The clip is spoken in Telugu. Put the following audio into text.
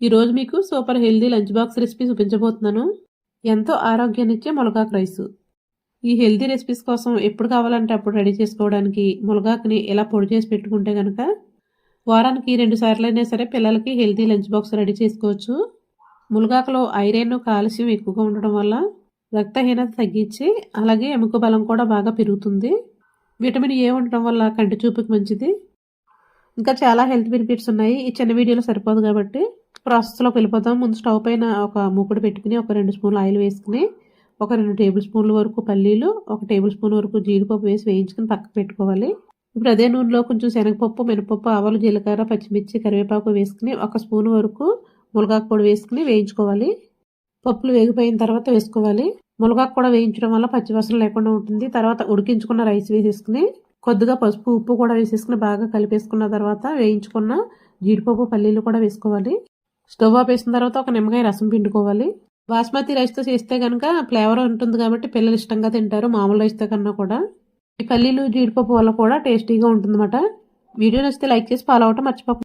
ఈరోజు మీకు super healthy lunch box recipe చూపించబోతున్నాను. ఎంతో ఆరోగ్యాన్నిచ్చే ములగాకు రైసు. ఈ హెల్దీ రెసిపీస్ కోసం ఎప్పుడు కావాలంటే అప్పుడు రెడీ చేసుకోవడానికి ములగాకుని ఇలా పొడి చేసి పెట్టుకుంటే కనుక వారానికి 2 సార్లైనా సరే పిల్లలకి హెల్దీ లంచ్ బాక్స్ రెడీ చేసుకోవచ్చు. ములగాకులో ఐరన్, కాల్షియం ఎక్కువగా ఉండడం వల్ల రక్తహీనత తగ్గించి అలాగే ఎముక బలం కూడా బాగా పెరుగుతుంది. విటమిన్ ఏ ఉండటం వల్ల కంటి చూపుకి మంచిది. ఇంకా చాలా హెల్త్ బెనిఫిట్స్ ఉన్నాయి. ఈ చిన్న వీడియోలో సరిపోదు కాబట్టి ప్రాసెస్లోకి వెళ్ళిపోతాం. ముందు స్టవ్ పైన ఒక మూకుడు పెట్టుకుని ఒక 2 స్పూన్లు ఆయిల్ వేసుకుని ఒక 2 టేబుల్ స్పూన్ల వరకు పల్లీలు, 1 టేబుల్ స్పూన్ వరకు జీడిపప్పు వేసి వేయించుకుని పక్కకు పెట్టుకోవాలి. ఇప్పుడు అదే నూనెలో కొంచెం శనగపప్పు, మినపప్పు, ఆవాలు, జీలకర్ర, పచ్చిమిర్చి, కరివేపాకు వేసుకుని 1 స్పూన్ వరకు ములగాకు పొడి వేసుకుని వేయించుకోవాలి. పప్పులు వేగిపోయిన తర్వాత వేసుకోవాలి. ములగాకు కూడా వేయించడం వల్ల పచ్చివాసన లేకుండా ఉంటుంది. తర్వాత ఉడికించుకున్న రైస్ వేసేసుకుని కొద్దిగా పసుపు, ఉప్పు కూడా వేసేసుకుని బాగా కలిపేసుకున్న తర్వాత వేయించుకున్న జీడిపప్పు, పల్లీలు కూడా వేసుకోవాలి. స్టవ్ ఆపేసిన తర్వాత ఒక నిమ్మకాయ రసం పిండుకోవాలి. బాస్మతి రైస్తో చేస్తే కనుక ఫ్లేవర్ ఉంటుంది కాబట్టి పిల్లలు ఇష్టంగా తింటారు మామూలు రైస్తో కన్నా కూడా. ఈ పల్లీలు, జీడిపప్పు వల్ల కూడా టేస్టీగా ఉంటుందన్నమాట. వీడియో నచ్చితే లైక్ చేసి ఫాలో అవ్వటం మర్చిపోకండి.